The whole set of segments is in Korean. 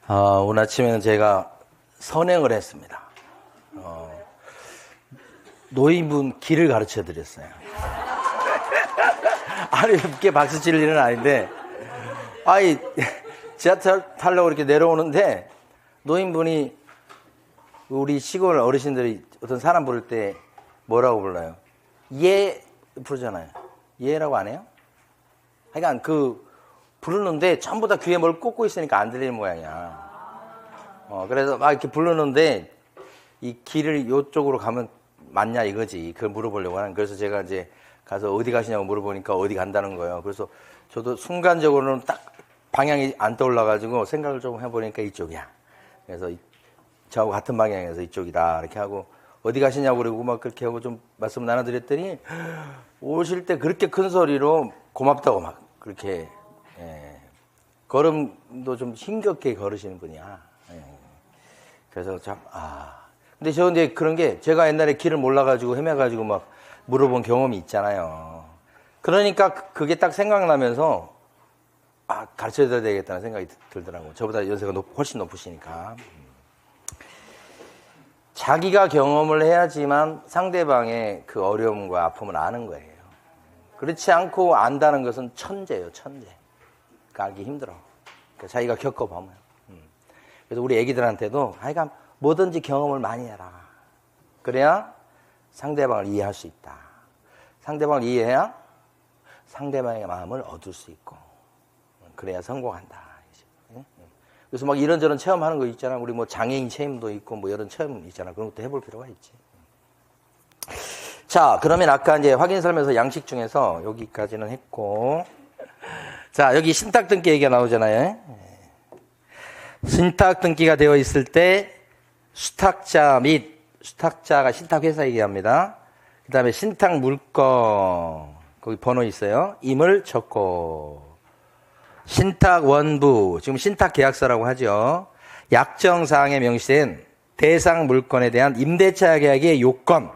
오늘 아침에는 제가 선행을 했습니다. 노인분 길을 가르쳐 드렸어요. 아니, 이렇게 박수 칠 일은 아닌데, 지하철 타려고 이렇게 내려오는데, 노인분이 우리 시골 어르신들이 어떤 사람 부를 때 뭐라고 불러요? 예, 부르잖아요. 예라고 안 해요? 그러니까 부르는데 전부 다 귀에 뭘 꽂고 있으니까 안 들리는 모양이야. 그래서 막 이렇게 부르는데 이 길을 요쪽으로 가면 맞냐 이거지. 그걸 물어보려고 하는. 그래서 제가 이제 가서 어디 가시냐고 물어보니까 어디 간다는 거예요. 그래서 저도 순간적으로는 딱 방향이 안 떠올라가지고 생각을 좀 해보니까 이쪽이야. 그래서 저하고 같은 방향에서 이쪽이다 이렇게 하고 어디 가시냐고 그러고 막 그렇게 하고 좀 말씀 나눠드렸더니 오실 때 그렇게 큰 소리로 고맙다고 막 그렇게 걸음도 좀 힘겹게 걸으시는 분이야. 그래서 참 근데 저 이제 그런 게 제가 옛날에 길을 몰라가지고 헤매가지고 막 물어본 경험이 있잖아요. 그러니까 그게 딱 생각나면서 가르쳐줘야 되겠다는 생각이 들더라고요. 저보다 연세가 훨씬 높으시니까. 자기가 경험을 해야지만 상대방의 그 어려움과 아픔을 아는 거예요. 그렇지 않고 안다는 것은 천재예요, 천재. 알기 힘들어. 그러니까 자기가 겪어보면. 그래서 우리 애기들한테도 하여간 뭐든지 경험을 많이 해라. 그래야 상대방을 이해할 수 있다. 상대방을 이해해야 상대방의 마음을 얻을 수 있고 그래야 성공한다. 그래서 막 이런저런 체험하는 거 있잖아. 우리 뭐 장애인 체험도 있고 뭐 이런 체험 있잖아. 그런 것도 해볼 필요가 있지. 자, 그러면 아까 이제 확인설명서 양식 중에서 여기까지는 했고, 자, 여기 신탁 등기 얘기가 나오잖아요. 신탁 등기가 되어 있을 때 수탁자 및 수탁자가 신탁회사 얘기합니다. 그 다음에 신탁 물건 거기 번호 있어요. 임을 적고 신탁 원부 지금 신탁 계약서라고 하죠. 약정사항에 명시된 대상 물건에 대한 임대차 계약의 요건,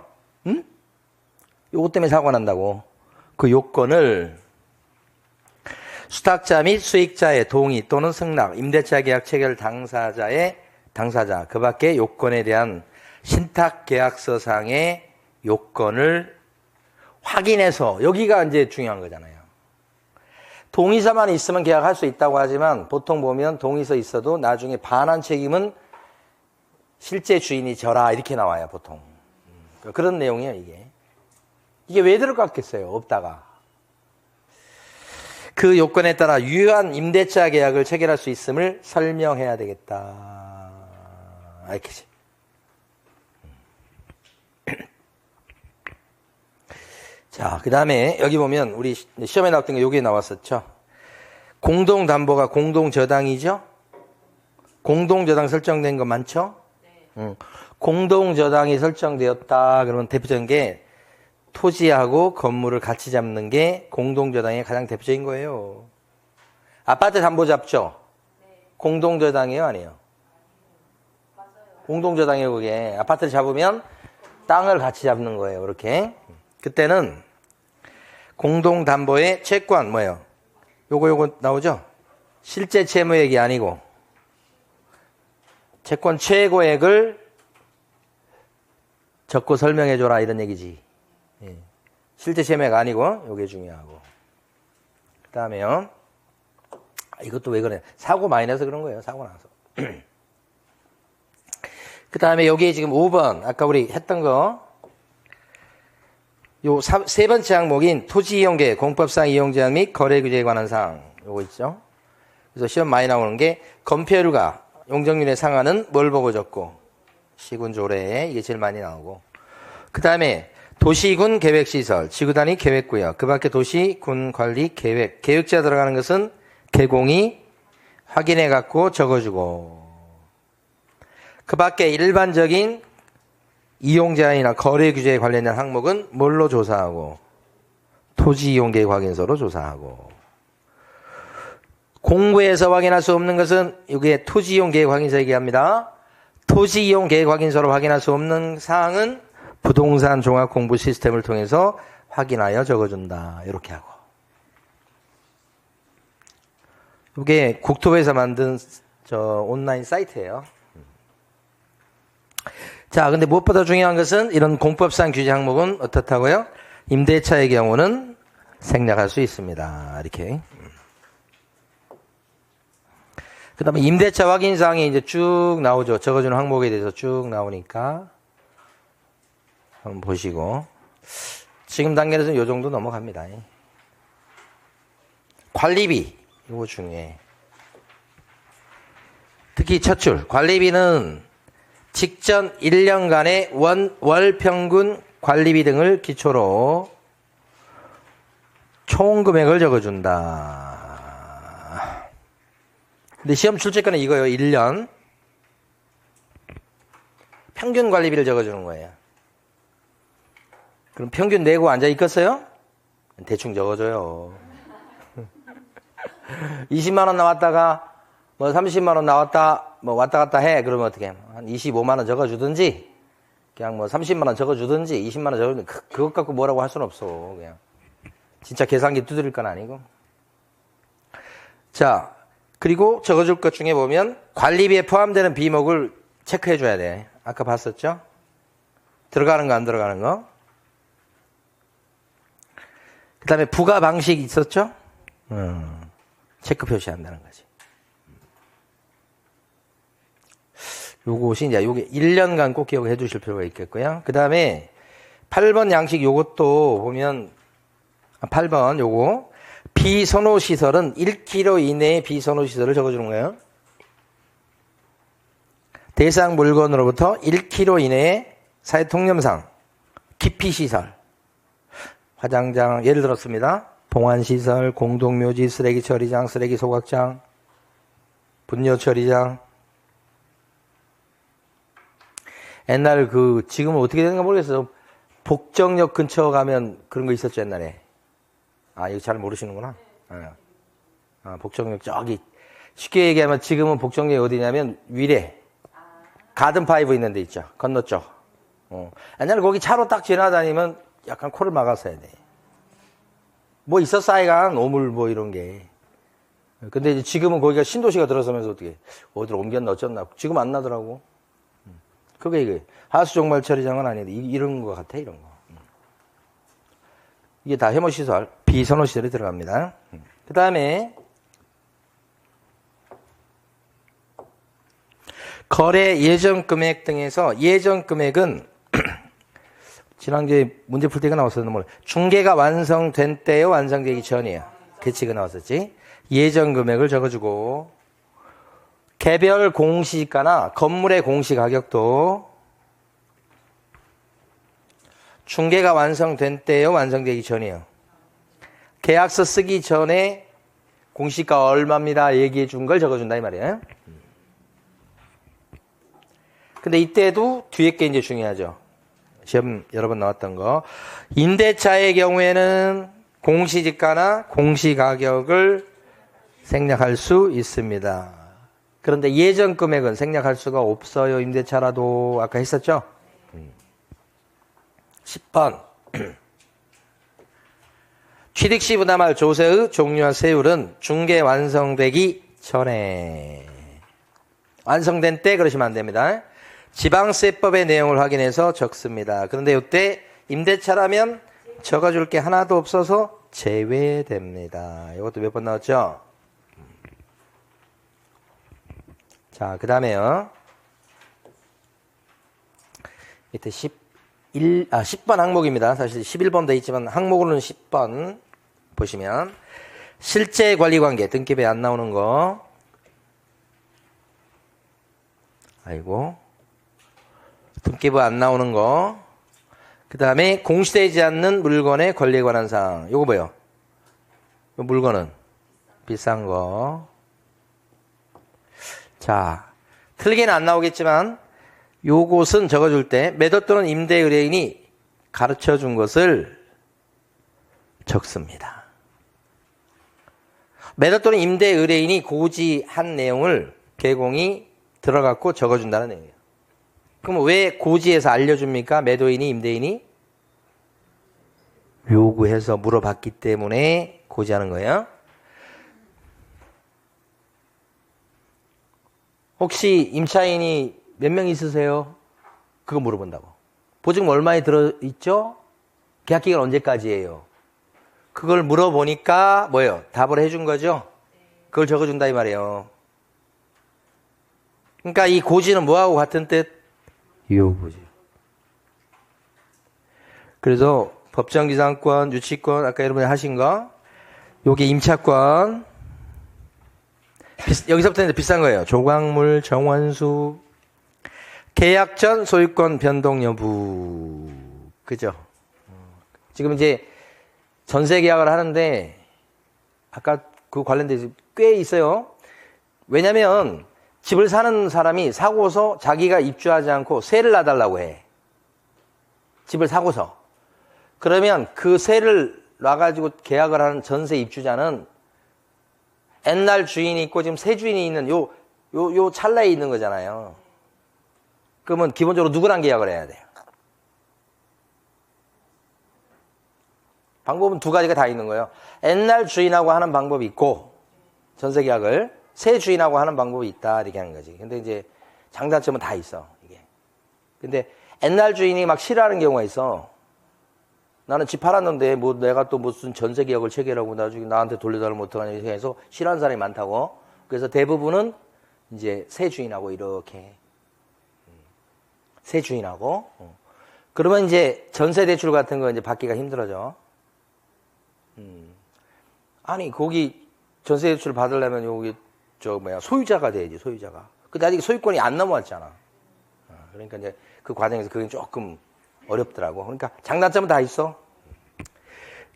요것 때문에 사고가 난다고. 그 요건을 수탁자 및 수익자의 동의 또는 승낙, 임대차 계약 체결 당사자, 그 밖의 요건에 대한 신탁 계약서상의 요건을 확인해서, 여기가 이제 중요한 거잖아요. 동의서만 있으면 계약할 수 있다고 하지만 보통 보면 동의서 있어도 나중에 반환 책임은 실제 주인이 져라 이렇게 나와요, 보통. 그런 내용이에요, 이게. 이게 왜 들어갔겠어요, 없다가. 그 요건에 따라 유효한 임대차 계약을 체결할 수 있음을 설명해야 되겠다. 알겠지? 자, 그 다음에 여기 보면 우리 시험에 나왔던 게 여기에 나왔었죠. 공동담보가 공동저당이죠? 공동저당 설정된 거 많죠? 네. 공동저당이 설정되었다. 그러면 대표적인 게 토지하고 건물을 같이 잡는 게 공동저당의 가장 대표적인 거예요. 아파트 담보 잡죠? 네. 공동저당이에요, 아니에요? 맞아요. 공동저당이에요, 그게. 아파트를 잡으면 땅을 같이 잡는 거예요, 이렇게. 그때는 공동담보의 채권, 뭐예요? 요거 나오죠? 실제 채무액이 아니고, 채권 최고액을 적고 설명해줘라, 이런 얘기지. 예. 실제 채무액 아니고, 요게 중요하고. 그 다음에요. 이것도 왜 그래? 사고 많이 나서 그런 거예요, 사고 나서. 그 다음에 여기에 지금 5번, 아까 우리 했던 거, 요 세 번째 항목인 토지이용계, 공법상 이용제한 및 거래규제에 관한 사항, 요거 있죠? 그래서 시험 많이 나오는 게, 건폐율과 용적률의 상한은 뭘 보고 적고, 시군 조례에 이게 제일 많이 나오고. 그 다음에 도시군 계획시설, 지구단위 계획구역, 그 밖에 도시군 관리 계획, 계획자 들어가는 것은 개공이 확인해 갖고 적어주고, 그 밖에 일반적인 이용제한이나 거래 규제에 관련된 항목은 뭘로 조사하고, 토지 이용 계획 확인서로 조사하고, 공부에서 확인할 수 없는 것은 이게 토지 이용 계획 확인서 얘기합니다. 토지 이용 계획 확인서로 확인할 수 없는 사항은 부동산 종합 공부 시스템을 통해서 확인하여 적어준다. 이렇게 하고. 이게 국토부에서 만든 온라인 사이트예요. 자, 근데 무엇보다 중요한 것은 이런 공법상 규제 항목은 어떻다고요? 임대차의 경우는 생략할 수 있습니다. 이렇게. 그 다음에 임대차 확인사항이 이제 쭉 나오죠. 적어주는 항목에 대해서 쭉 나오니까 한번 보시고. 지금 단계에서는 요 정도 넘어갑니다. 관리비. 이거 중요해. 특히 첫 줄. 관리비는 직전 1년간의 월 평균 관리비 등을 기초로 총 금액을 적어준다. 근데 시험 출제권은 이거예요. 1년. 평균 관리비를 적어주는 거예요. 그럼 평균 내고 앉아 있겠어요? 대충 적어줘요. 20만 원 나왔다가 뭐 30만 원 나왔다 뭐 왔다 갔다 해. 그러면 어떻게 해? 한 25만 원 적어주든지 그냥 뭐 30만 원 적어주든지 20만 원 적어주든지 그것 갖고 뭐라고 할 수는 없어. 그냥 진짜 계산기 두드릴 건 아니고. 자, 그리고 적어줄 것 중에 보면 관리비에 포함되는 비목을 체크해 줘야 돼. 아까 봤었죠? 들어가는 거 안 들어가는 거. 그 다음에 부가 방식이 있었죠? 체크 표시한다는 거지. 요것이 이제 요게 1년간 꼭 기억해 주실 필요가 있겠고요. 그 다음에 8번 양식 요것도 보면 8번 요거 비선호 시설은 1km 이내의 비선호 시설을 적어주는 거예요. 대상 물건으로부터 1km 이내의 사회통념상 기피시설 화장장 예를 들었습니다. 봉안시설, 공동묘지, 쓰레기 처리장, 쓰레기 소각장, 분뇨 처리장. 옛날 지금은 어떻게 되는가 모르겠어요. 복정역 근처 가면 그런 거 있었죠, 옛날에. 아, 이거 잘 모르시는구나. 복정역 저기. 쉽게 얘기하면 지금은 복정역이 어디냐면 위례. 가든파이브 있는 데 있죠. 건너쪽. 옛날에 거기 차로 딱 지나다니면 약간 코를 막았어야 돼. 뭐 있었어, 하여간 오물 뭐 이런 게. 근데 이제 지금은 거기가 신도시가 들어서면서 어떻게 어디로 옮겼나 어쩌나 지금 안 나더라고. 그게 이게 하수 종말 처리장은 아닌데 이런 거 같아, 이런 거. 이게 다 해모시설, 비선호시설이 들어갑니다. 그 다음에 거래 예정 금액 등에서 예정 금액은 지난주에 문제 풀 때가 나왔었는데 뭐 중개가 완성된 때요, 완성되기 전이에요. 계치가 나왔었지. 예정 금액을 적어주고 개별 공시가나 건물의 공시가격도 중개가 완성된 때요, 완성되기 전이에요. 계약서 쓰기 전에 공시가 얼마입니다 얘기해 준 걸 적어준다 이 말이에요. 근데 이때도 뒤에 게 이제 중요하죠. 시험 여러 번 나왔던 거. 임대차의 경우에는 공시지가나 공시가격을 생략할 수 있습니다. 그런데 예정 금액은 생략할 수가 없어요. 임대차라도. 아까 했었죠? 10번. 취득시 부담할 조세의 종류와 세율은 중개 완성되기 전에. 완성된 때 그러시면 안 됩니다. 지방세법의 내용을 확인해서 적습니다. 그런데 이때 임대차라면 적어줄 게 하나도 없어서 제외됩니다. 이것도 몇 번 나왔죠? 자, 그 다음에요. 밑에 10번 항목입니다. 사실 11번 돼 있지만 항목으로는 10번 보시면 실제 관리관계 등기부에 안 나오는 거. 아이고. 등기부 안 나오는 거. 그 다음에 공시되지 않는 물건의 권리에 관한 사항. 요거 뭐요? 물건은 비싼 거. 자, 틀리게는 안 나오겠지만 요것은 적어줄 때 매도 또는 임대 의뢰인이 가르쳐 준 것을 적습니다. 매도 또는 임대 의뢰인이 고지한 내용을 개공이 들어갔고 적어준다는 내용이에요. 그럼 왜 고지해서 알려줍니까? 매도인이 임대인이 요구해서 물어봤기 때문에 고지하는 거예요. 혹시 임차인이 몇 명 있으세요? 그거 물어본다고. 보증금 얼마에 들어있죠? 계약기간 언제까지예요? 그걸 물어보니까 뭐예요? 답을 해준 거죠? 그걸 적어준다 이 말이에요. 그러니까 이 고지는 뭐하고 같은 뜻? 유효고지. 그래서 법정기상권, 유치권, 아까 여러분이 하신 거, 요게 임차권. 여기서부터 이제 비싼 거예요. 조각물, 정원수, 계약 전 소유권 변동 여부. 그죠? 지금 이제 전세 계약을 하는데, 아까 그 관련돼서 꽤 있어요. 왜냐면, 집을 사는 사람이 사고서 자기가 입주하지 않고 세를 놔달라고 해. 집을 사고서. 그러면 그 세를 놔가지고 계약을 하는 전세 입주자는 옛날 주인이 있고 지금 새 주인이 있는 요 찰나에 있는 거잖아요. 그러면 기본적으로 누구랑 계약을 해야 돼요? 방법은 두 가지가 다 있는 거예요. 옛날 주인하고 하는 방법이 있고, 전세 계약을 새 주인하고 하는 방법이 있다, 이렇게 하는 거지. 근데 이제 장단점은 다 있어, 이게. 근데 옛날 주인이 막 싫어하는 경우가 있어. 나는 집 팔았는데, 뭐 내가 또 무슨 전세 계약을 체결하고 나중에 나한테 돌려달라면 어떡하냐, 이렇게 해서 싫어하는 사람이 많다고. 그래서 대부분은 이제 새 주인하고 이렇게. 새 주인하고. 그러면 이제 전세 대출 같은 거 이제 받기가 힘들어져. 아니, 거기 전세 대출 받으려면 여기 소유자가 돼야지, 소유자가. 근데 아직 소유권이 안 넘어왔잖아. 그러니까 이제 그 과정에서 그게 조금 어렵더라고. 그러니까 장단점은 다 있어.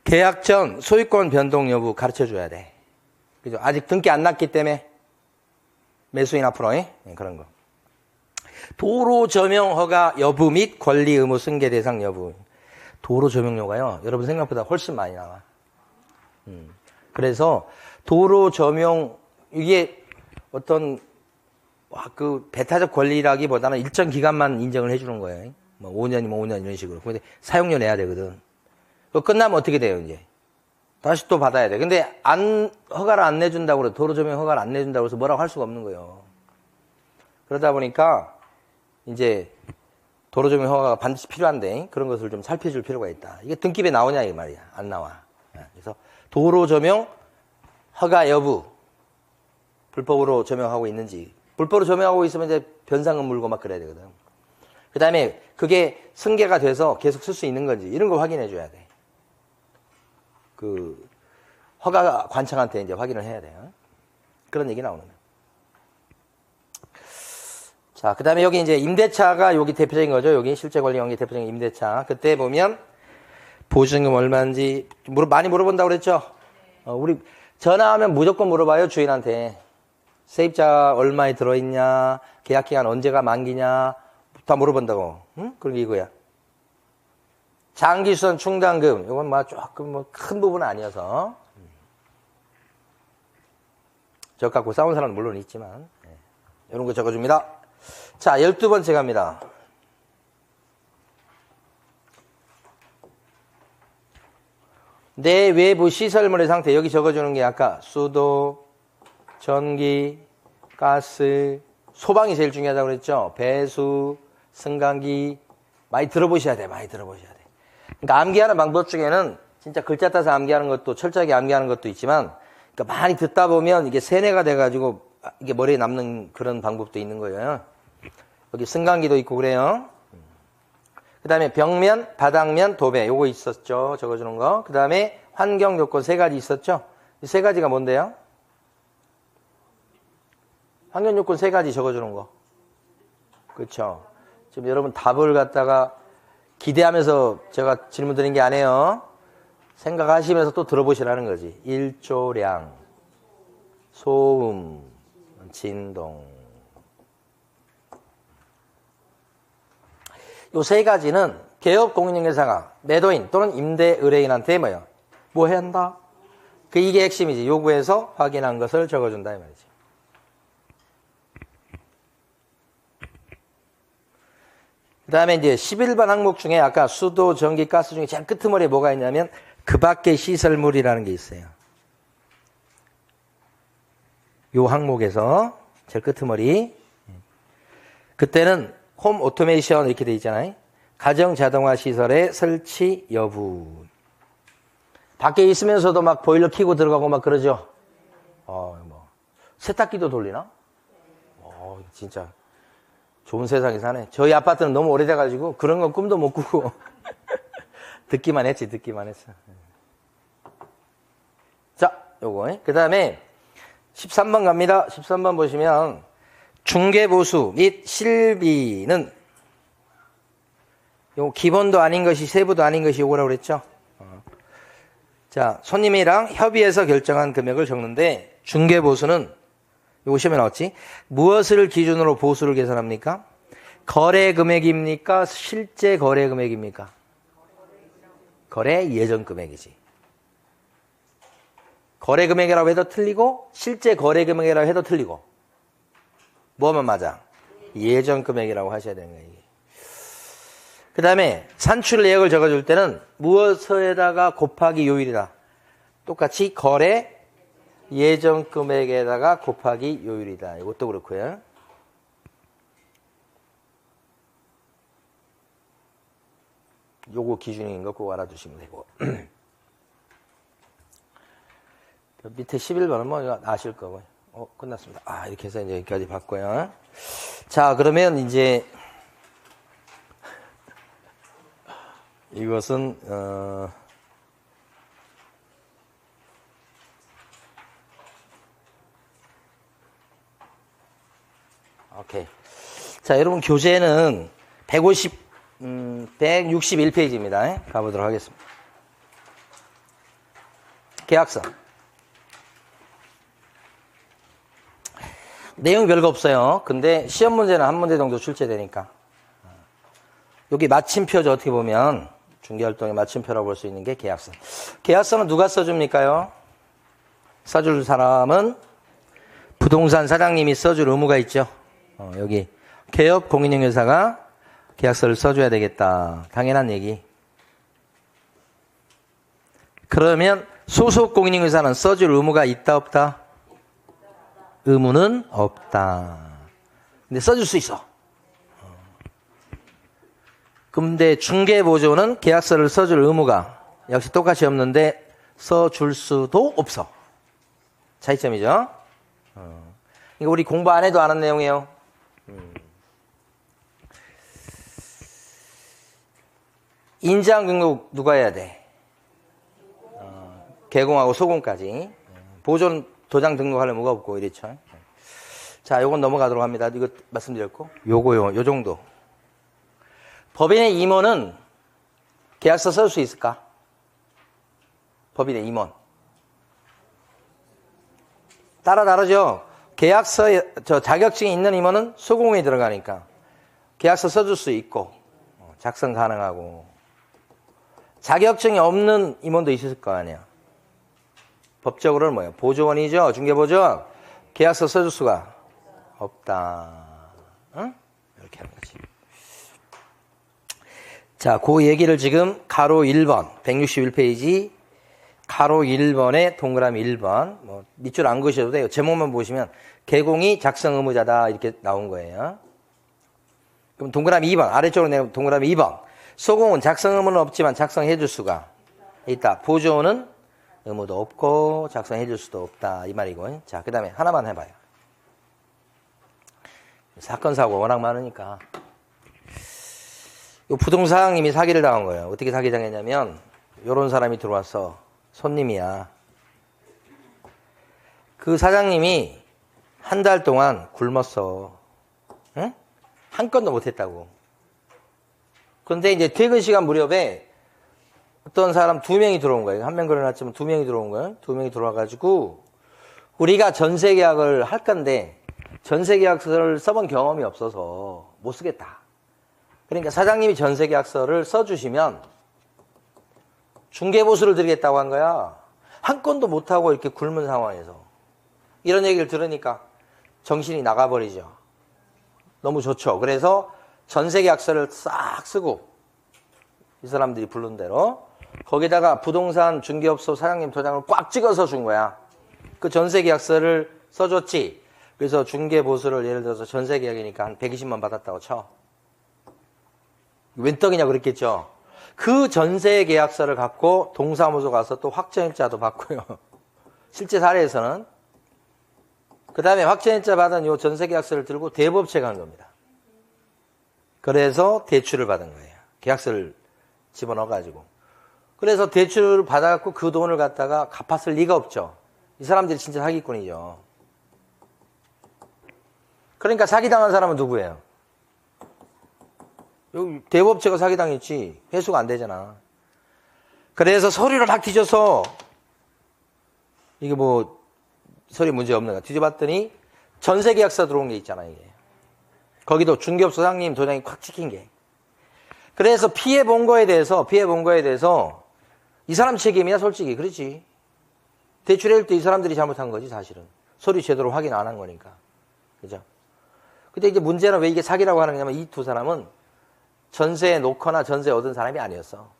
계약 전 소유권 변동 여부 가르쳐 줘야 돼. 그죠? 아직 등기 안 났기 때문에 매수인 앞으로 그런 거. 도로 조명 허가 여부 및 권리 의무 승계 대상 여부. 도로 조명료가요, 여러분 생각보다 훨씬 많이 나와. 그래서 도로 조명, 이게 어떤 그 배타적 권리라기보다는 일정 기간만 인정을 해주는 거예요. 뭐 5년이면 5년 이런 식으로. 근데 사용료 내야 되거든. 그거 끝나면 어떻게 돼요, 이제? 다시 또 받아야 돼. 근데 허가를 안 내준다고 그래. 도로 조명 허가를 안 내준다고 해서 뭐라고 할 수가 없는 거예요. 그러다 보니까 이제 도로 조명 허가가 반드시 필요한데 그런 것을 좀 살펴줄 필요가 있다. 이게 등기부에 나오냐 이 말이야. 안 나와. 그래서 도로 조명 허가 여부, 불법으로 조명하고 있는지. 불법으로 조명하고 있으면 이제 변상금 물고 막 그래야 되거든. 그 다음에 그게 승계가 돼서 계속 쓸 수 있는 건지 이런 거 확인해 줘야 돼. 그 허가 관청한테 이제 확인을 해야 돼요. 그런 얘기 나오는 거예요. 자, 그 다음에 여기 이제 임대차가 여기 대표적인 거죠. 여기 실제 권리 관계 대표적인 임대차. 그때 보면 보증금 얼마인지 많이 물어본다고 그랬죠. 우리 전화하면 무조건 물어봐요, 주인한테. 세입자 얼마에 들어있냐, 계약기간 언제가 만기냐, 다 물어본다고. 응? 그런 게 이거야. 장기수선 충당금, 이건 뭐 조금 큰 부분은 아니어서. 저 갖고 싸운 사람은 물론 있지만. 이런 거 적어줍니다. 자, 12번째 갑니다. 내 외부 시설물의 상태, 여기 적어주는 게 아까 수도, 전기, 가스, 소방이 제일 중요하다고 그랬죠. 배수, 승강기, 많이 들어보셔야 돼. 많이 들어보셔야 돼. 그러니까 암기하는 방법 중에는 진짜 글자 따서 암기하는 것도 철저하게 암기하는 것도 있지만, 그러니까 많이 듣다 보면 이게 세뇌가 돼가지고 이게 머리에 남는 그런 방법도 있는 거예요. 여기 승강기도 있고 그래요. 그 다음에 벽면, 바닥면, 도배. 요거 있었죠. 적어주는 거. 그 다음에 환경 요건 세 가지 있었죠. 이 세 가지가 뭔데요? 환경 요건 세 가지 적어주는 거. 그렇죠. 지금 여러분 답을 갖다가 기대하면서 제가 질문 드린 게 아니에요. 생각하시면서 또 들어보시라는 거지. 일조량, 소음, 진동. 요 세 가지는 개업 공인중개사가 매도인 또는 임대 의뢰인한테 뭐 해야 한다? 이게 핵심이지. 요구해서 확인한 것을 적어준다 이 말이지. 그 다음에 이제 11번 항목 중에 아까 수도, 전기, 가스 중에 제일 끄트머리에 뭐가 있냐면 그 밖의 시설물이라는 게 있어요. 요 항목에서 제일 끄트머리 그때는 홈 오토메이션 이렇게 돼 있잖아요. 가정 자동화 시설의 설치 여부. 밖에 있으면서도 막 보일러 켜고 들어가고 막 그러죠. 뭐 세탁기도 돌리나? 진짜 좋은 세상에 사네. 저희 아파트는 너무 오래돼가지고 그런 건 꿈도 못 꾸고 듣기만 했지. 듣기만 했어. 자, 요거. 그 다음에 13번 갑니다. 13번 보시면 중개보수 및 실비는 요 기본도 아닌 것이 세부도 아닌 것이 요거라고 그랬죠. 자, 손님이랑 협의해서 결정한 금액을 적는데 중개보수는 요거 시험에 나왔지. 무엇을 기준으로 보수를 계산합니까? 거래 금액입니까? 실제 거래 금액입니까? 거래 예정 금액이지. 거래 금액이라고 해도 틀리고 실제 거래 금액이라고 해도 틀리고. 뭐면 맞아? 예정 금액이라고 하셔야 되는 거예요. 그 다음에 산출 내역을 적어줄 때는 무엇에다가 곱하기 요율이다. 똑같이 거래 예정 금액에다가 곱하기 요율이다. 이것도 그렇고요. 요거 기준인 거 꼭 알아두시면 되고. 밑에 11번은 뭐 아실 거고요. 끝났습니다. 이렇게 해서 이제 여기까지 봤고요. 자, 그러면 이제 이것은 오케이. 자, 여러분 교재는 161페이지입니다. 가보도록 하겠습니다. 계약서. 내용 별거 없어요. 근데 시험 문제는 한 문제 정도 출제되니까. 여기 마침표죠. 어떻게 보면 중개활동의 마침표라고 볼 수 있는 게 계약서. 계약서는 누가 써줍니까요? 써줄 사람은 부동산 사장님이 써줄 의무가 있죠. 여기 개업 공인중개사가 계약서를 써줘야 되겠다. 당연한 얘기. 그러면 소속 공인중개사는 써줄 의무가 있다 없다? 의무는 없다. 근데 써줄 수 있어. 근데 중개보조는 계약서를 써줄 의무가 역시 똑같이 없는데 써줄 수도 없어. 차이점이죠. 이거 우리 공부 안 해도 아는 내용이에요. 인장 등록 누가 해야 돼? 개공하고 소공까지. 보존 도장 등록하려면 뭐가 없고 이렇죠. 자, 요건 넘어가도록 합니다. 이거 말씀드렸고. 요거요. 요 정도. 법인의 임원은 계약서 쓸 수 있을까? 법인의 임원. 따라 다르죠? 계약서에, 자격증이 있는 임원은 소공에 들어가니까 계약서 써줄 수 있고, 작성 가능하고. 자격증이 없는 임원도 있을 거 아니야. 법적으로는 뭐예요? 보조원이죠? 중개보조원. 계약서 써줄 수가 없다. 응? 이렇게 하는 거지. 자, 그 얘기를 지금 가로 1번, 161페이지, 가로 1번에 동그라미 1번, 뭐, 밑줄 안 그으셔도 돼요. 제목만 보시면, 개공이 작성 의무자다, 이렇게 나온 거예요. 그럼 동그라미 2번, 아래쪽으로 내면 동그라미 2번. 소공은 작성 의무는 없지만 작성해 줄 수가 있다. 보조원은 의무도 없고, 작성해 줄 수도 없다. 이 말이고. 자, 그 다음에 하나만 해봐요. 사건, 사고가 워낙 많으니까. 이 부동산 사장님이 사기를 당한 거예요. 어떻게 사기 당했냐면, 요런 사람이 들어와서 손님이야. 그 사장님이 한 달 동안 굶었어. 응? 한 건도 못 했다고. 그런데 이제 퇴근 시간 무렵에 어떤 사람 2명이 들어온 거예요. 한 명 그려놨지만 2명이 들어온 거예요. 2명이 들어와가지고, 우리가 전세 계약을 할 건데, 전세 계약서를 써본 경험이 없어서 못 쓰겠다. 그러니까 사장님이 전세 계약서를 써주시면 중개보수를 드리겠다고 한 거야. 한 건도 못하고 이렇게 굶은 상황에서. 이런 얘기를 들으니까 정신이 나가버리죠. 너무 좋죠. 그래서 전세 계약서를 싹 쓰고 이 사람들이 부른 대로 거기다가 부동산 중개업소 사장님 도장을 꽉 찍어서 준 거야. 그 전세 계약서를 써줬지. 그래서 중개보수를 예를 들어서 전세계약이니까 한 120만 받았다고 쳐. 웬 떡이냐 그랬겠죠. 그 전세계약서를 갖고 동사무소 가서 또 확정일자도 받고요. 실제 사례에서는. 그 다음에 확정일자 받은 요 전세계약서를 들고 대부업체 간 겁니다. 그래서 대출을 받은 거예요. 계약서를 집어넣어가지고. 그래서 대출을 받아갖고 그 돈을 갖다가 갚았을 리가 없죠. 이 사람들이 진짜 사기꾼이죠. 그러니까 사기당한 사람은 누구예요? 여기 대부업체가 사기당했지 회수가 안 되잖아. 그래서 서류를 막 뒤져서 이게 뭐 서류 문제 없는가 뒤져봤더니 전세계약서 들어온 게 있잖아 이게. 거기도 중개업 소장님 도장이 콱 찍힌 게. 그래서 피해 본 거에 대해서 이 사람 책임이야 솔직히. 그렇지. 대출할 때 이 사람들이 잘못한 거지 사실은. 서류 제대로 확인 안 한 거니까. 그죠? 근데 이제 문제는 왜 이게 사기라고 하는 거냐면 이 두 사람은 전세 놓거나 전세 얻은 사람이 아니었어.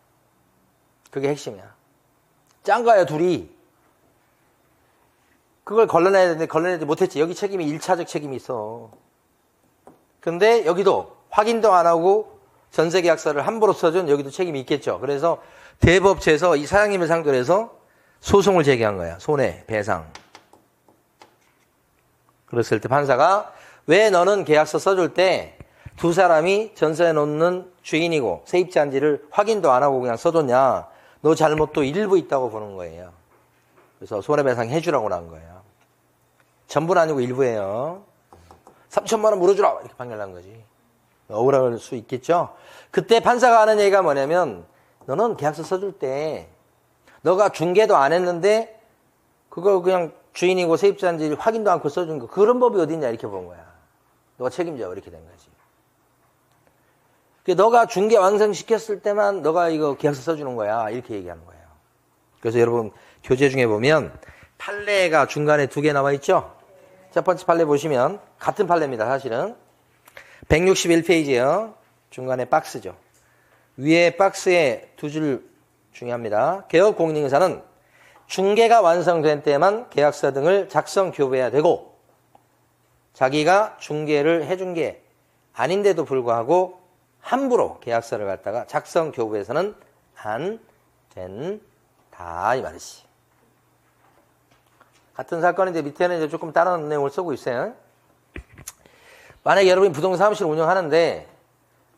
그게 핵심이야. 짠 거야 둘이. 그걸 걸러내야 되는데 걸러내지 못했지. 여기 책임이 1차적 책임이 있어. 근데 여기도 확인도 안 하고 전세계약서를 함부로 써준 여기도 책임이 있겠죠. 그래서 대법체에서 이 사장님을 상대로 해서 소송을 제기한 거야. 손해배상. 그랬을 때 판사가 왜 너는 계약서 써줄 때 두 사람이 전세에 놓는 주인이고 세입자인지를 확인도 안 하고 그냥 써줬냐. 너 잘못도 일부 있다고 보는 거예요. 그래서 손해배상 해주라고 난 거예요. 전부는 아니고 일부예요. 3천만 원 물어주라 이렇게 판결난 거지. 억울할 수 있겠죠. 그때 판사가 하는 얘기가 뭐냐면 너는 계약서 써줄 때 너가 중개도 안 했는데 그걸 그냥 주인이고 세입자인지 확인도 않고 써준 거 그런 법이 어딨냐 이렇게 본 거야. 너가 책임져 이렇게 된 거지. 너가 중개 완성시켰을 때만 너가 이거 계약서 써주는 거야 이렇게 얘기하는 거예요. 그래서 여러분 교재 중에 보면 판례가 중간에 2개 나와 있죠. 첫 번째 판례 보시면 같은 판례입니다. 사실은 161페이지에요. 중간에 박스죠. 위에 박스에 2줄 중요합니다. 개업 공인인사는 중개가 완성된 때만 계약서 등을 작성 교부해야 되고 자기가 중개를 해준 게 아닌데도 불구하고 함부로 계약서를 갖다가 작성 교부해서는 안 된다 이 말이지. 같은 사건인데 밑에는 이제 조금 다른 내용을 쓰고 있어요. 만약에 여러분이 부동산 사무실 운영하는데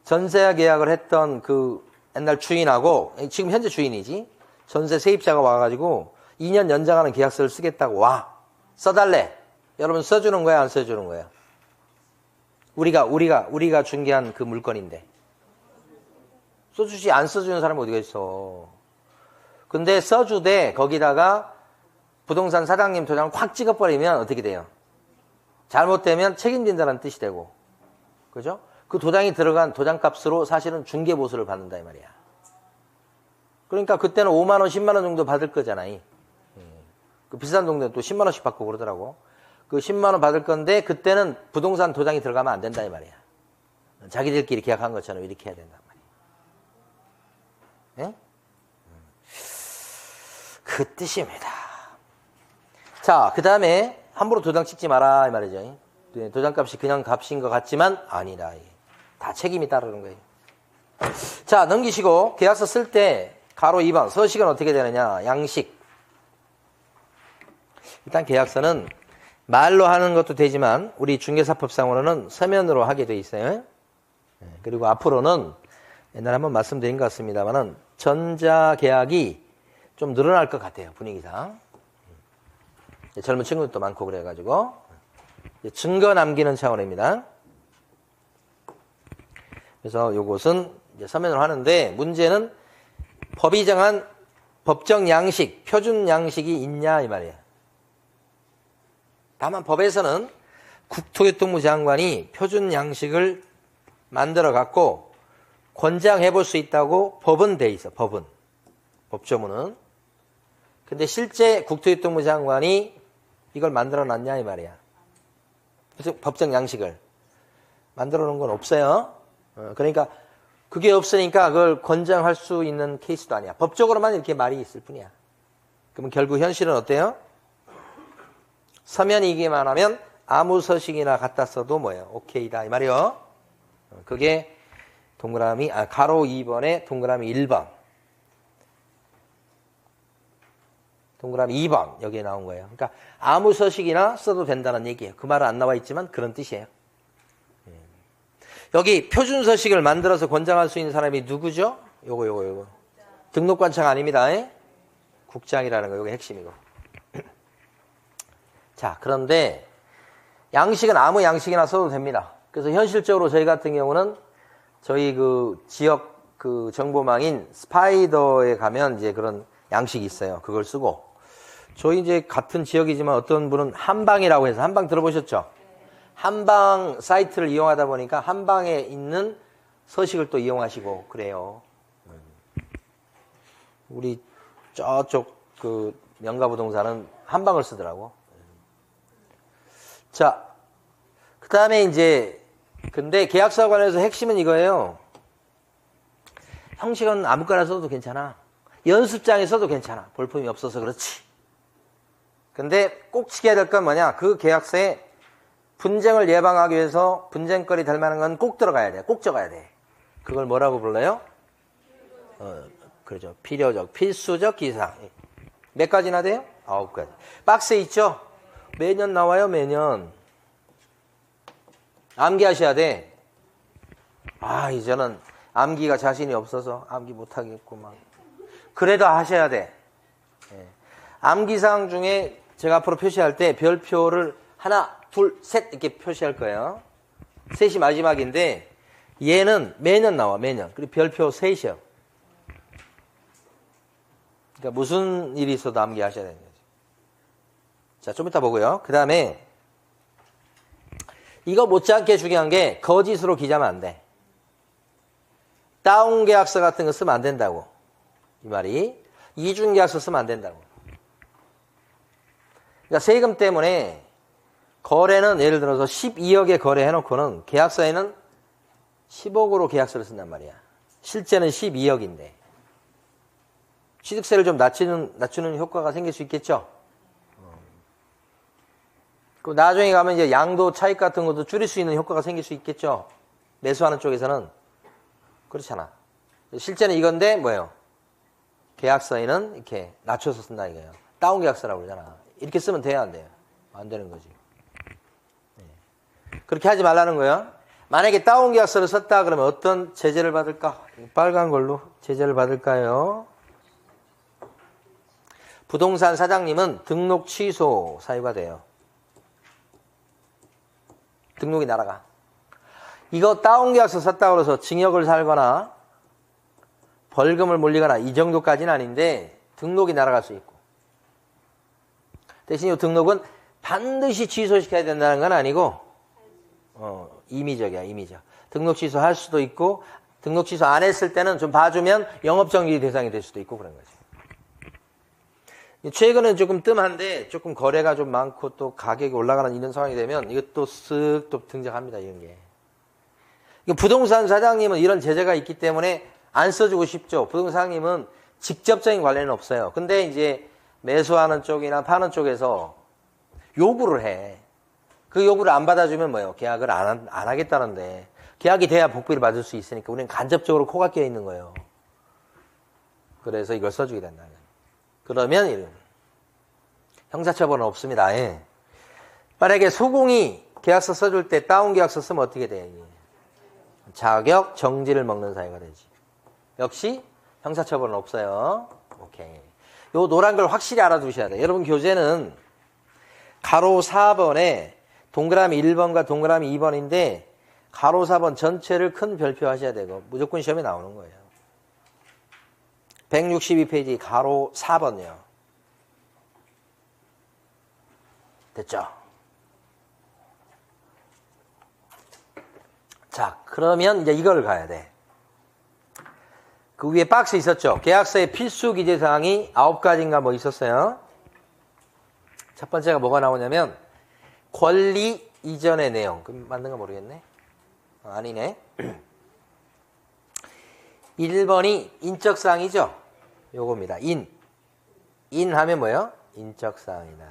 전세 계약을 했던 그 옛날 주인하고 지금 현재 주인이지 전세 세입자가 와가지고 2년 연장하는 계약서를 쓰겠다고 와 써달래. 여러분 써주는 거야 안 써주는 거야? 우리가 중개한 그 물건인데 써주지 안 써주는 사람이 어디가 있어. 근데 써주되 거기다가 부동산 사장님 도장을 확 찍어버리면 어떻게 돼요? 잘못되면 책임진다는 뜻이 되고 그죠? 그 도장이 들어간 도장값으로 사실은 중개보수를 받는다 이 말이야. 그러니까 그때는 5만 원 10만 원 정도 받을 거잖아요. 그 비싼 동네는 또 10만 원씩 받고 그러더라고. 그 10만 원 받을 건데 그때는 부동산 도장이 들어가면 안 된다 이 말이야. 자기들끼리 계약한 것처럼 이렇게 해야 된단 말이야. 예? 그 뜻입니다. 자, 그 다음에 함부로 도장 찍지 마라 이 말이죠. 도장값이 그냥 값인 것 같지만 아니다. 다 책임이 따르는 거예요. 자, 넘기시고 계약서 쓸 때 가로 2번 서식은 어떻게 되느냐. 양식. 일단 계약서는 말로 하는 것도 되지만 우리 중개사법상으로는 서면으로 하게 돼 있어요. 그리고 앞으로는 옛날에 한번 말씀드린 것 같습니다만은 전자계약이 좀 늘어날 것 같아요. 분위기상. 젊은 친구들도 많고 그래가지고 증거 남기는 차원입니다. 그래서 요것은 이제 서면으로 하는데 문제는 법이 정한 법정 양식, 표준 양식이 있냐 이 말이에요. 다만 법에서는 국토교통부 장관이 표준 양식을 만들어 갖고 권장해 볼 수 있다고 법은 돼 있어. 법은. 법조문은. 근데 실제 국토교통부 장관이 이걸 만들어 놨냐 이 말이야. 그래서 법정 양식을 만들어 놓은 건 없어요. 그러니까 그게 없으니까 그걸 권장할 수 있는 케이스도 아니야. 법적으로만 이렇게 말이 있을 뿐이야. 그러면 결국 현실은 어때요? 서면이기만 하면 아무 서식이나 갖다 써도 뭐예요? 오케이다 이 말이요. 그게 동그라미 가로 2번에 동그라미 1번. 동그라미 2번 여기에 나온 거예요. 그러니까 아무 서식이나 써도 된다는 얘기예요. 그 말은 안 나와 있지만 그런 뜻이에요. 여기 표준 서식을 만들어서 권장할 수 있는 사람이 누구죠? 요거. 등록관청 아닙니다. 국장이라는 거, 요게 핵심이고. 자, 그런데 양식은 아무 양식이나 써도 됩니다. 그래서 현실적으로 저희 같은 경우는 저희 그 지역 그 정보망인 스파이더에 가면 이제 그런 양식이 있어요. 그걸 쓰고. 저희 이제 같은 지역이지만 어떤 분은 한방이라고 해서 한방 들어보셨죠? 한방 사이트를 이용하다 보니까 한방에 있는 서식을 또 이용하시고 그래요. 우리 저쪽 그 명가부동산은 한방을 쓰더라고. 자, 그 다음에 이제 근데 계약서와 관련해서 핵심은 이거예요. 형식은 아무거나 써도 괜찮아. 연습장에 써도 괜찮아. 볼품이 없어서 그렇지. 근데 꼭 지켜야 될 건 뭐냐? 그 계약서에 분쟁을 예방하기 위해서 분쟁거리 될 만한 건 꼭 들어가야 돼. 꼭 적어야 돼. 그걸 뭐라고 불러요? 그렇죠. 필요적, 필수적 기사항. 몇 가지나 돼요? 9가지. 박스에 있죠? 매년 나와요, 매년. 암기하셔야 돼. 이제는 암기가 자신이 없어서 암기 못하겠구만. 그래도 하셔야 돼. 암기사항 중에 제가 앞으로 표시할 때 별표를 하나, 둘, 셋 이렇게 표시할 거예요. 셋이 마지막인데 얘는 매년 나와, 매년. 그리고 별표 셋이요. 그러니까 무슨 일이 있어도 암기하셔야 되는 거죠. 자, 좀 이따 보고요. 그 다음에 이거 못지않게 중요한 게 거짓으로 기재하면 안 돼. 다운계약서 같은 거 쓰면 안 된다고. 이 말이. 이중계약서 쓰면 안 된다고. 그러니까 세금 때문에 거래는 예를 들어서 12억에 거래해놓고는 계약서에는 10억으로 계약서를 쓴단 말이야. 실제는 12억인데. 취득세를 좀 낮추는 효과가 생길 수 있겠죠? 그 나중에 가면 이제 양도 차익 같은 것도 줄일 수 있는 효과가 생길 수 있겠죠? 매수하는 쪽에서는. 그렇잖아. 실제는 이건데 뭐예요? 계약서에는 이렇게 낮춰서 쓴다 이거예요. 다운 계약서라고 그러잖아. 이렇게 쓰면 돼야 안 돼요? 안 되는 거지. 그렇게 하지 말라는 거예요. 만약에 다운 계약서를 썼다 그러면 어떤 제재를 받을까? 빨간 걸로 제재를 받을까요? 부동산 사장님은 등록 취소 사유가 돼요. 등록이 날아가. 이거 다운 계약서 썼다고 해서 징역을 살거나 벌금을 물리거나 이 정도까지는 아닌데 등록이 날아갈 수 있고. 대신 이 등록은 반드시 취소시켜야 된다는 건 아니고 임의적이야, 임의적. 등록 취소할 수도 있고 등록 취소 안 했을 때는 좀 봐주면 영업정지 대상이 될 수도 있고 그런 거죠. 최근은 조금 뜸한데 조금 거래가 좀 많고 또 가격이 올라가는 이런 상황이 되면 이것도 쓱 또 등장합니다. 이런 게. 부동산 사장님은 이런 제재가 있기 때문에 안 써주고 싶죠. 부동산 사장님은 직접적인 관련은 없어요. 근데 이제 매수하는 쪽이나 파는 쪽에서 요구를 해. 그 요구를 안 받아주면 뭐예요? 계약을 안 하겠다는데 계약이 돼야 복비를 받을 수 있으니까 우리는 간접적으로 코가 끼어 있는 거예요. 그래서 이걸 써주게 된다는 거예요. 그러면 형사처벌은 없습니다. 만약에 소공이 계약서 써줄 때 다운 계약서 쓰면 어떻게 돼? 자격 정지를 먹는 사유가 되지. 역시 형사처벌은 없어요. 오케이. 요 노란 걸 확실히 알아두셔야 돼요. 여러분 교재는 가로 4번에 동그라미 1번과 동그라미 2번인데 가로 4번 전체를 큰 별표 하셔야 되고 무조건 시험에 나오는 거예요. 162페이지 가로 4번이요. 됐죠? 자, 그러면 이제 이걸 가야 돼. 그 위에 박스 있었죠? 계약서의 필수 기재사항이 9가지인가 뭐 있었어요. 첫 번째가 뭐가 나오냐면 권리 이전의 내용. 그럼 맞는가 모르겠네. 아니네. 1번이 인적사항이죠. 요겁니다. 인하면 뭐예요? 인적사항이다.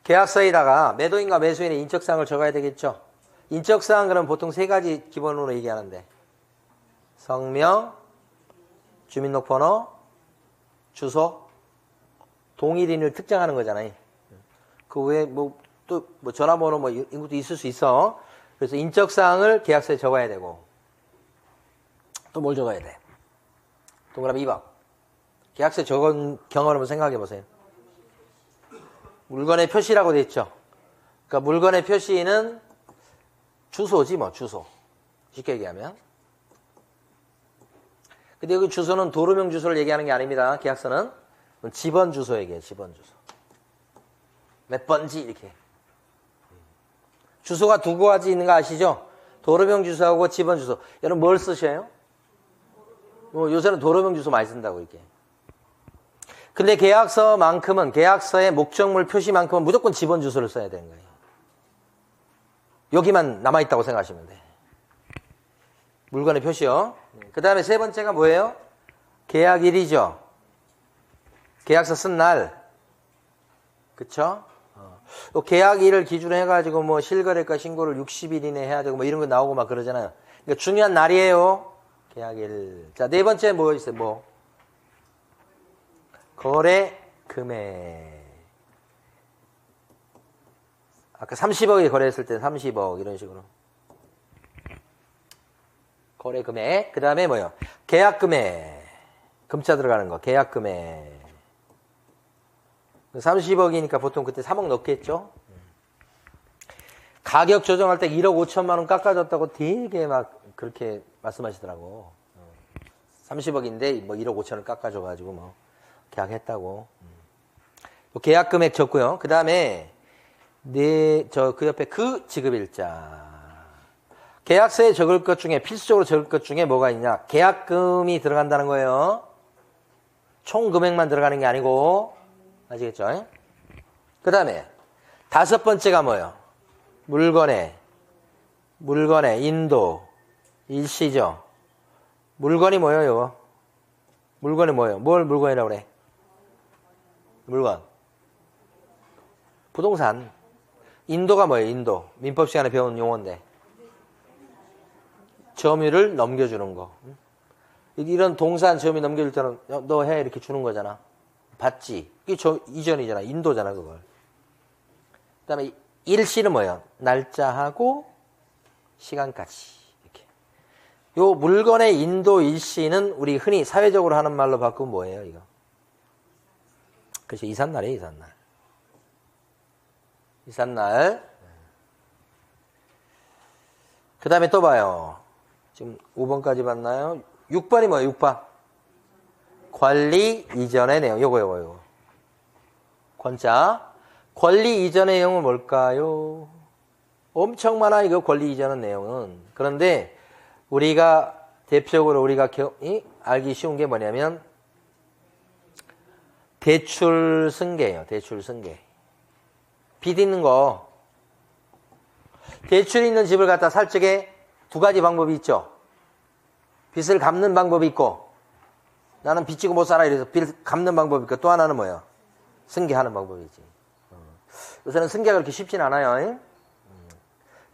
계약서에다가 매도인과 매수인의 인적사항을 적어야 되겠죠. 인적사항 그러면 보통 세 가지 기본으로 얘기하는데 성명, 주민등록번호, 주소, 동일인을 특정하는 거잖아요. 그 외에 또 전화번호 이런 것도 있을 수 있어. 그래서 인적사항을 계약서에 적어야 되고 또 뭘 적어야 돼? 동그라미 2번. 계약서에 적은 경험을 한번 생각해 보세요. 물건의 표시라고 돼 있죠. 그러니까 물건의 표시는 주소지 주소. 쉽게 얘기하면. 근데 여기 주소는 도로명 주소를 얘기하는 게 아닙니다. 계약서는 집원 주소 얘기해요. 집원 주소. 몇 번지 이렇게. 주소가 두 가지 있는 거 아시죠? 도로명 주소하고 집원 주소. 여러분 뭘 쓰셔요? 요새는 도로명 주소 많이 쓴다고 이렇게. 근데 계약서만큼은 계약서의 목적물 표시만큼은 무조건 집원 주소를 써야 되는 거예요. 여기만 남아있다고 생각하시면 돼. 물건의 표시요. 그 다음에 세 번째가 뭐예요? 계약일이죠. 계약서 쓴 날. 그쵸? 계약일을 기준으로 해가지고 실거래가 신고를 60일 이내에 해야 되고 이런 거 나오고 막 그러잖아요. 그러니까 중요한 날이에요. 계약일. 자, 네 번째 뭐 있어요? 거래 금액. 아까 30억에 거래했을 때 30억 이런 식으로. 거래 금액. 그 다음에 뭐요? 계약 금액. 금자 들어가는 거. 계약 금액. 30억이니까 보통 그때 3억 넣겠죠? 가격 조정할 때 1억 5천만 원 깎아줬다고 되게 막 그렇게 말씀하시더라고. 30억인데 1억 5천을 깎아줘가지고 계약했다고. 계약 금액 적고요. 그 다음에 그 옆에 그 지급일자. 계약서에 적을 것 중에 필수적으로 적을 것 중에 뭐가 있냐? 계약금이 들어간다는 거예요. 총 금액만 들어가는 게 아니고. 아시겠죠? 그 다음에 다섯 번째가 뭐예요? 물건의 인도, 일시죠. 물건이 뭐예요? 물건이 뭐예요? 뭘 물건이라고 그래? 물건. 부동산. 인도가 뭐예요? 인도. 민법 시간에 배운 용어인데. 점유를 넘겨주는 거. 이런 동산 점유 넘겨줄 때는 너 해 이렇게 주는 거잖아. 받지. 이게 이전이잖아. 인도잖아, 그걸. 그 다음에 일시는 뭐예요? 날짜하고 시간까지. 이렇게. 요 물건의 인도 일시는 우리 흔히 사회적으로 하는 말로 바꾸면 뭐예요, 이거? 그렇죠. 이삿날이에요, 이삿날. 이삿날. 그 다음에 또 봐요. 지금 5번까지 봤나요? 6번이 뭐예요, 6번? 권리 이전의 내용. 요거. 권자. 권리 이전의 내용은 뭘까요? 엄청 많아, 이거 권리 이전의 내용은. 그런데 우리가 대표적으로 우리가 알기 쉬운 게 뭐냐면 대출 승계예요. 대출 승계. 빚 있는 거. 대출 있는 집을 갖다 살 적에 두 가지 방법이 있죠. 빚을 갚는 방법이 있고 나는 빚지고 못 살아 이래서 빚 갚는 방법이 있고 또 하나는 뭐예요? 승계하는 방법이지. 요새는 승계가 그렇게 쉽진 않아요.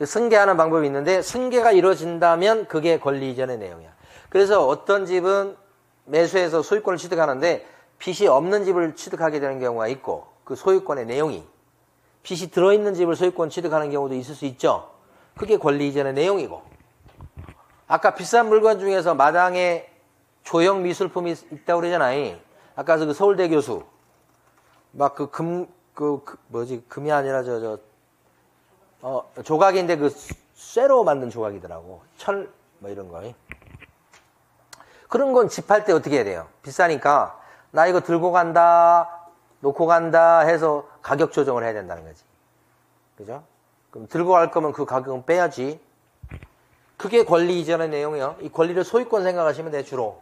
승계하는 방법이 있는데 승계가 이루어진다면 그게 권리 이전의 내용이야. 그래서 어떤 집은 매수해서 소유권을 취득하는데 빚이 없는 집을 취득하게 되는 경우가 있고 그 소유권의 내용이 빚이 들어있는 집을 소유권 취득하는 경우도 있을 수 있죠. 그게 권리 이전의 내용이고 아까 비싼 물건 중에서 마당에 조형 미술품이 있다고 그러잖아요. 아까 그 서울대 교수 막 금이 아니라 조각인데 그 쇠로 만든 조각이더라고. 철 이런 거. 그런 건 집할 때 어떻게 해야 돼요? 비싸니까 나 이거 들고 간다, 놓고 간다 해서 가격 조정을 해야 된다는 거지. 그죠? 그럼 들고 갈 거면 그 가격은 빼야지. 그게 권리 이전의 내용이요. 이 권리를 소유권 생각하시면 돼, 주로.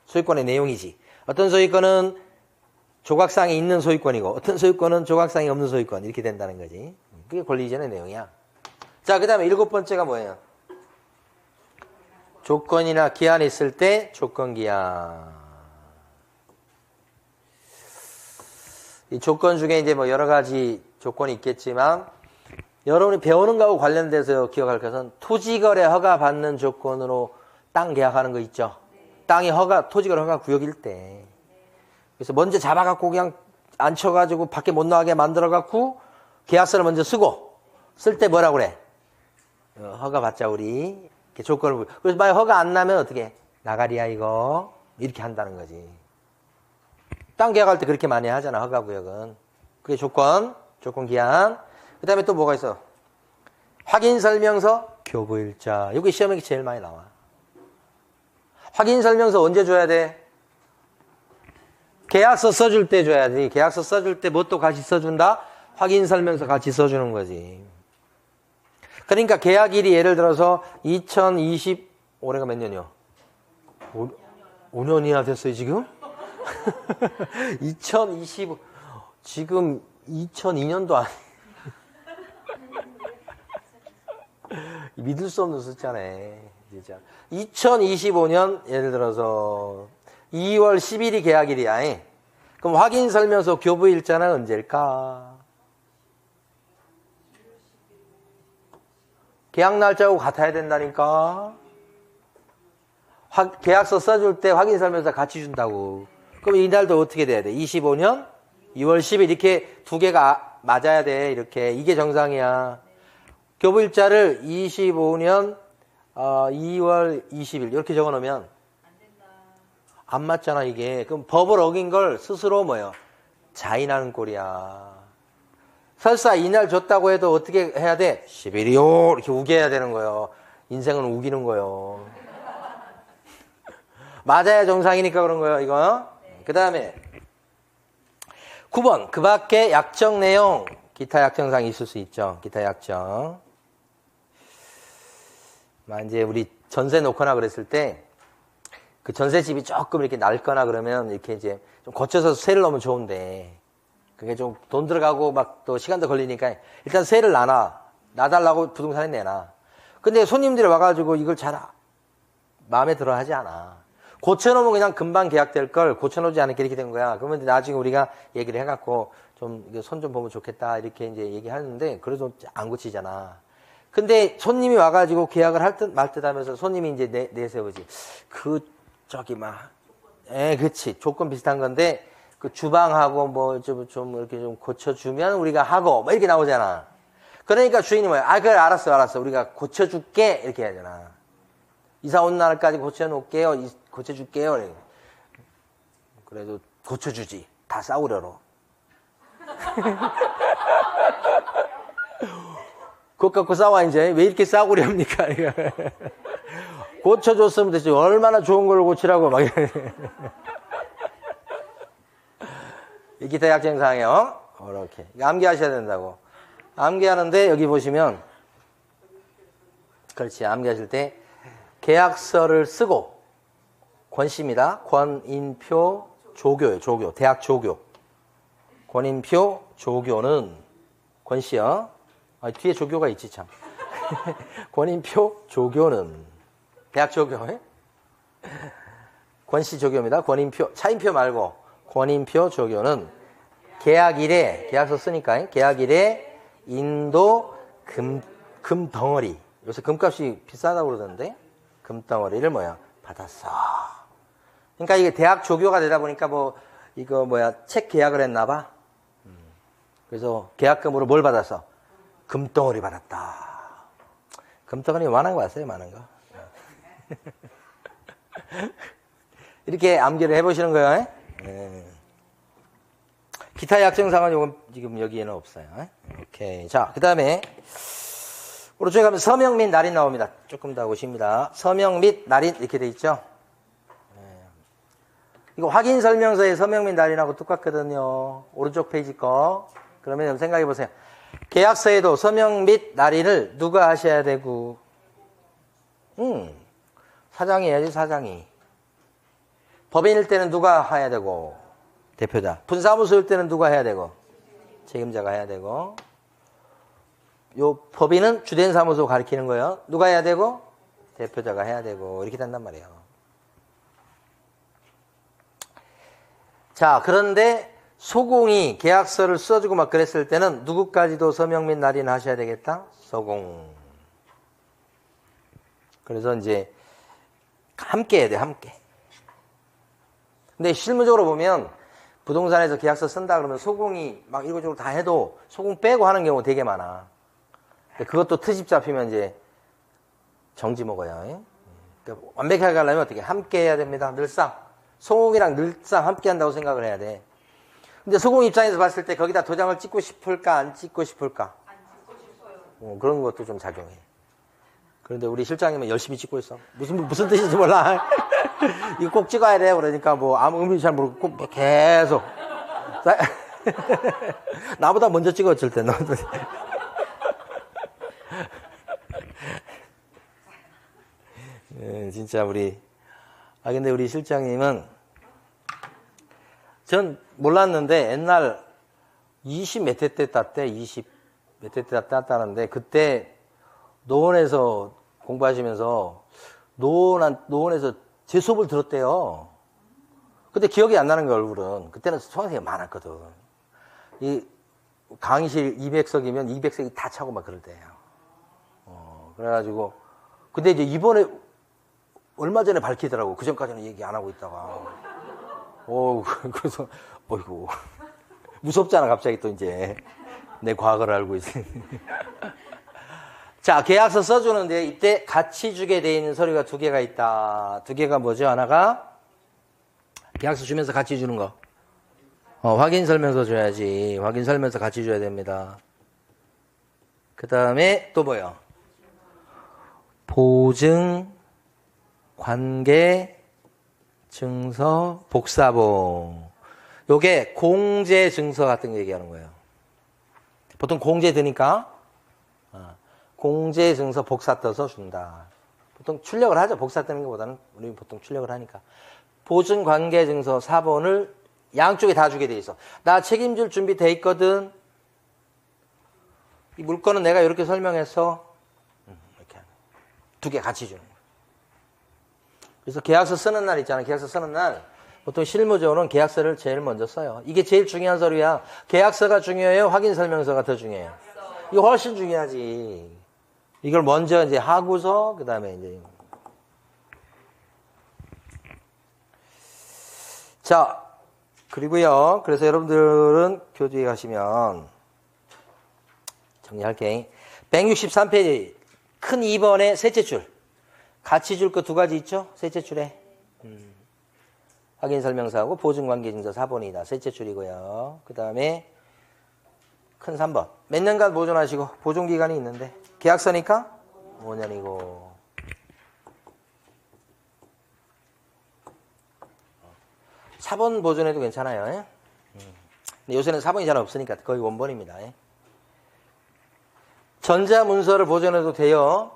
소유권의 내용이지. 어떤 소유권은 조각상이 있는 소유권이고 어떤 소유권은 조각상이 없는 소유권 이렇게 된다는 거지. 그게 권리 이전의 내용이야. 자, 그 다음에 7번째가 뭐예요? 조건이나 기한이 있을 때 조건기한. 이 조건 중에 이제 뭐 여러 가지 조건이 있겠지만 여러분이 배우는 거하고 관련돼서 기억할 것은 토지거래 허가 받는 조건으로 땅 계약하는 거 있죠. 땅이 토지거래 허가 구역일 때. 그래서 먼저 잡아갖고 그냥 앉혀가지고 밖에 못 나가게 만들어갖고 계약서를 먼저 쓰고 쓸 때 뭐라 그래? 허가 받자 우리. 이렇게 조건을. 그래서 만약 허가 안 나면 어떻게 해? 나가리야 이거. 이렇게 한다는 거지. 땅 계약할 때 그렇게 많이 하잖아. 허가 구역은. 그게 조건 기한. 그 다음에 또 뭐가 있어? 확인설명서, 교부일자. 이게 시험에 제일 많이 나와. 확인설명서 언제 줘야 돼? 계약서 써줄 때 줘야지. 계약서 써줄 때 뭐 또 같이 써준다? 확인설명서 같이 써주는 거지. 그러니까 계약일이 예를 들어서 2020, 올해가 몇 년이요? 5년이나 됐어요, 지금? 2020, 지금 2002년도 아니. 믿을 수 없는 숫자네. 진짜. 2025년, 예를 들어서 2월 10일이 계약일이야. 그럼 확인설명서 교부일자는 언제일까? 계약 날짜하고 같아야 된다니까. 계약서 써줄 때 확인설명서 같이 준다고. 그럼 이날도 어떻게 돼야 돼? 25년 2월 10일 이렇게 두 개가 맞아야 돼. 이렇게. 이게 정상이야. 교부일자를 25년 2월 20일 이렇게 적어놓으면 안 맞잖아 이게. 그럼 법을 어긴 걸 스스로 뭐예요? 자인하는 꼴이야. 설사 이날 줬다고 해도 어떻게 해야 돼? 10일이요 이렇게 우겨야 되는 거예요. 인생은 우기는 거예요. 맞아야 정상이니까 그런 거예요 이거. 그 다음에 9번 그 밖에 약정 내용 기타 약정상이 있을 수 있죠. 기타 약정. 이제 우리 전세 놓거나 그랬을 때 그 전세집이 조금 이렇게 낡거나 그러면 이렇게 이제 좀 고쳐서 세를 넣으면 좋은데 그게 좀 돈 들어가고 막 또 시간도 걸리니까 일단 세를 놔달라고 부동산에 내놔. 근데 손님들이 와가지고 이걸 잘 마음에 들어 하지 않아. 고쳐놓으면 그냥 금방 계약될 걸 고쳐놓지 않게 이렇게 된 거야. 그러면 나중에 우리가 얘기를 해갖고 좀 손 좀 보면 좋겠다 이렇게 이제 얘기하는데 그래도 안 고치잖아. 근데 손님이 와가지고 계약을 할 듯 말 듯 하면서 손님이 이제 내세우지. 그치. 조건 비슷한 건데, 그 주방하고 뭐 좀 이렇게 좀 고쳐주면 우리가 하고, 뭐 이렇게 나오잖아. 그러니까 주인이 뭐야? 그래, 알았어. 우리가 고쳐줄게. 이렇게 해야 되나. 이사 온 날까지 고쳐놓을게요. 고쳐줄게요. 그래도 고쳐주지. 다 싸우려러. 그것 갖고 싸워, 이제. 왜 이렇게 싸우렵니까? 고쳐줬으면 되지. 얼마나 좋은 걸 고치라고, 막. 이 기타 약정상이요. 이렇게. 암기하셔야 된다고. 암기하는데, 여기 보시면, 그렇지. 암기하실 때, 계약서를 쓰고, 권씨입니다. 권인표 조교예요, 조교. 대학 조교. 권인표 조교는, 권씨요. 뒤에 조교가 있지, 참. 권인표 조교는, 대학 조교. 권씨 조교입니다. 권인표, 차인표 말고, 권인표 조교는 계약일에, 계약서 쓰니까, 계약일에 인도 금덩어리. 요새 금값이 비싸다고 그러던데, 금덩어리를 받았어. 그러니까 이게 대학 조교가 되다 보니까 책 계약을 했나봐. 그래서 계약금으로 뭘 받았어? 금덩어리 받았다. 금덩어리 많은 거 아세요? 많은 거. 이렇게 암기를 해보시는 거예요. 네. 기타 약정상은 지금 여기에는 없어요. 오케이. 자, 그 다음에 오른쪽에 가면 서명 및 날인 나옵니다. 조금 더 오십니다. 서명 및 날인 이렇게 돼 있죠. 이거 확인 설명서에 서명 및 날인하고 똑같거든요. 오른쪽 페이지 거. 그러면 생각해 보세요. 계약서에도 서명 및 날인을 누가 하셔야 되고, 사장이 해야지, 사장이. 법인일 때는 누가 해야 되고, 대표자. 분사무소일 때는 누가 해야 되고, 책임자가 해야 되고, 요 법인은 주된 사무소 가리키는 거예요. 누가 해야 되고, 대표자가 해야 되고, 이렇게 된단 말이에요. 자, 그런데 소공이 계약서를 써주고 막 그랬을 때는 누구까지도 서명 및 날인 하셔야 되겠다? 소공. 그래서 이제 함께 해야 돼, 함께. 근데 실무적으로 보면 부동산에서 계약서 쓴다 그러면 소공이 막 이거저거 다 해도 소공 빼고 하는 경우 되게 많아. 근데 그것도 트집 잡히면 이제 정지 먹어요. 그러니까 완벽하게 하려면 어떻게 함께 해야 됩니다. 늘상. 소공이랑 늘상 함께 한다고 생각을 해야 돼. 근데 소공 입장에서 봤을 때 거기다 도장을 찍고 싶을까 안 찍고 싶을까? 안 찍고 싶어요. 그런 것도 좀 작용해. 그런데 우리 실장님은 열심히 찍고 있어. 무슨 뜻인지 몰라. 이거 꼭 찍어야 돼. 그러니까 뭐 아무 의미 잘 모르고 꼭 계속. 나보다 먼저 찍어 어쩔 때. 네, 진짜 우리. 근데 우리 실장님은 전 몰랐는데 옛날 20 몇 회 때 땄대. 20 몇 회 때 땄다는데 그때 노원에서 공부하시면서 노원에서 제 수업을 들었대요. 근데 기억이 안 나는 거야, 얼굴은. 그때는 수강생이 많았거든. 이 강의실 200석이면 200석이 다 차고 막 그럴 때예요. 그래가지고 근데 이제 이번에 얼마 전에 밝히더라고. 그 전까지는 얘기 안 하고 있다가. 그래서 어이구 무섭잖아 갑자기 또 이제 내 과거를 알고 있으니. 자, 계약서 써주는데 이때 같이 주게 돼 있는 서류가 두 개가 있다. 두 개가 뭐죠? 하나가 계약서 주면서 같이 주는 거. 확인 설명서 줘야지. 확인 설명서 같이 줘야 됩니다. 그 다음에 또 뭐요? 보증 관계 증서 복사본. 요게 공제 증서 같은 거 얘기하는 거예요. 보통 공제 드니까 공제 증서 복사 떠서 준다. 보통 출력을 하죠. 복사 뜨는 것보다는 우리 보통 출력을 하니까. 보증 관계 증서 사본을 양쪽에 다 주게 돼 있어. 나 책임질 준비 돼 있거든. 이 물건은 내가 이렇게 설명했어. 이렇게 두 개 같이 주는 거야. 그래서 계약서 쓰는 날 있잖아요. 계약서 쓰는 날 보통 실무적으로는 계약서를 제일 먼저 써요. 이게 제일 중요한 서류야. 계약서가 중요해요? 확인 설명서가 더 중요해요? 이거 훨씬 중요하지. 이걸 먼저 이제 하고서 그 다음에 이제 자 그리고요. 그래서 여러분들은 교재에 가시면 정리할게. 163페이지 큰 2번의 셋째 줄 같이 줄 거 두 가지 있죠? 셋째 줄에 확인 설명서하고 보증관계증서 사본이다. 셋째 줄이고요. 그 다음에 큰 3번 몇 년간 보존하시고 보존기간이 있는데 계약서니까 5년이고 4번 보존해도 괜찮아요. 근데 요새는 4번이 잘 없으니까 거의 원본입니다. 전자문서를 보존해도 돼요.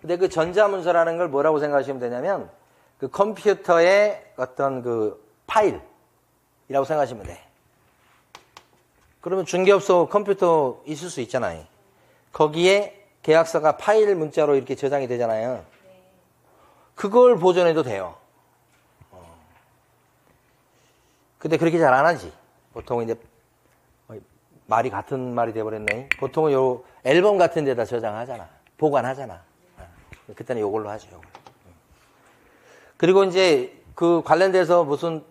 근데 그 전자문서라는 걸 뭐라고 생각하시면 되냐면 그 컴퓨터의 어떤 그 파일이라고 생각하시면 돼. 그러면 중개업소 컴퓨터 있을 수 있잖아요. 거기에 계약서가 파일 문자로 이렇게 저장이 되잖아요. 그걸 보존해도 돼요. 근데 그렇게 잘 안 하지. 보통은 이제 말이 같은 말이 돼버렸네. 보통은 요 앨범 같은 데다 저장하잖아. 보관하잖아. 그때는 요걸로 하죠. 요걸로. 그리고 이제 그 관련돼서 무슨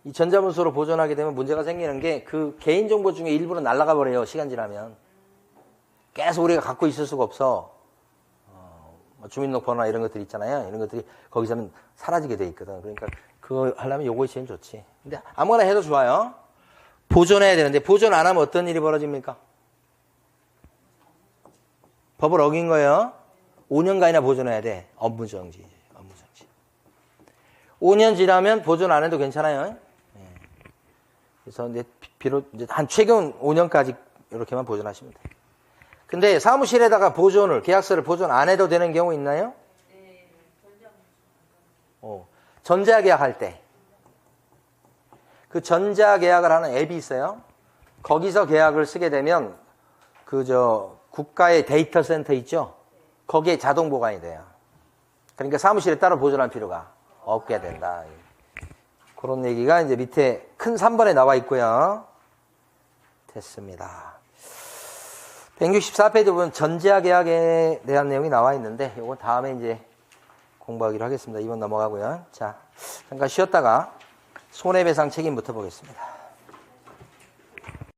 이 전자문서로 보존하게 되면 문제가 생기는 게 그 개인정보 중에 일부는 날아가 버려요. 시간 지나면. 계속 우리가 갖고 있을 수가 없어. 주민등록번호나 이런 것들 있잖아요. 이런 것들이 거기서는 사라지게 돼 있거든. 그러니까 그거 하려면 요거 제일 좋지. 근데 아무거나 해도 좋아요. 보존해야 되는데 보존 안 하면 어떤 일이 벌어집니까? 법을 어긴 거예요. 5년간이나 보존해야 돼. 업무정지. 5년 지나면 보존 안 해도 괜찮아요. 그래서 이제 비록 이제 한 최근 5년까지 이렇게만 보존하시면 돼요. 근데 사무실에다가 보존을 계약서를 보존 안 해도 되는 경우 있나요? 네, 전자계약할 때. 그 전자계약을 하는 앱이 있어요. 거기서 계약을 쓰게 되면 국가의 데이터 센터 있죠? 거기에 자동 보관이 돼요. 그러니까 사무실에 따로 보존할 필요가 없게 된다. 그런 얘기가 이제 밑에 큰 3번에 나와 있고요. 됐습니다. 164페이지 보면 전제하 계약에 대한 내용이 나와 있는데 이건 다음에 이제 공부하기로 하겠습니다. 이번 넘어가고요. 자, 잠깐 쉬었다가 손해배상 책임부터 보겠습니다.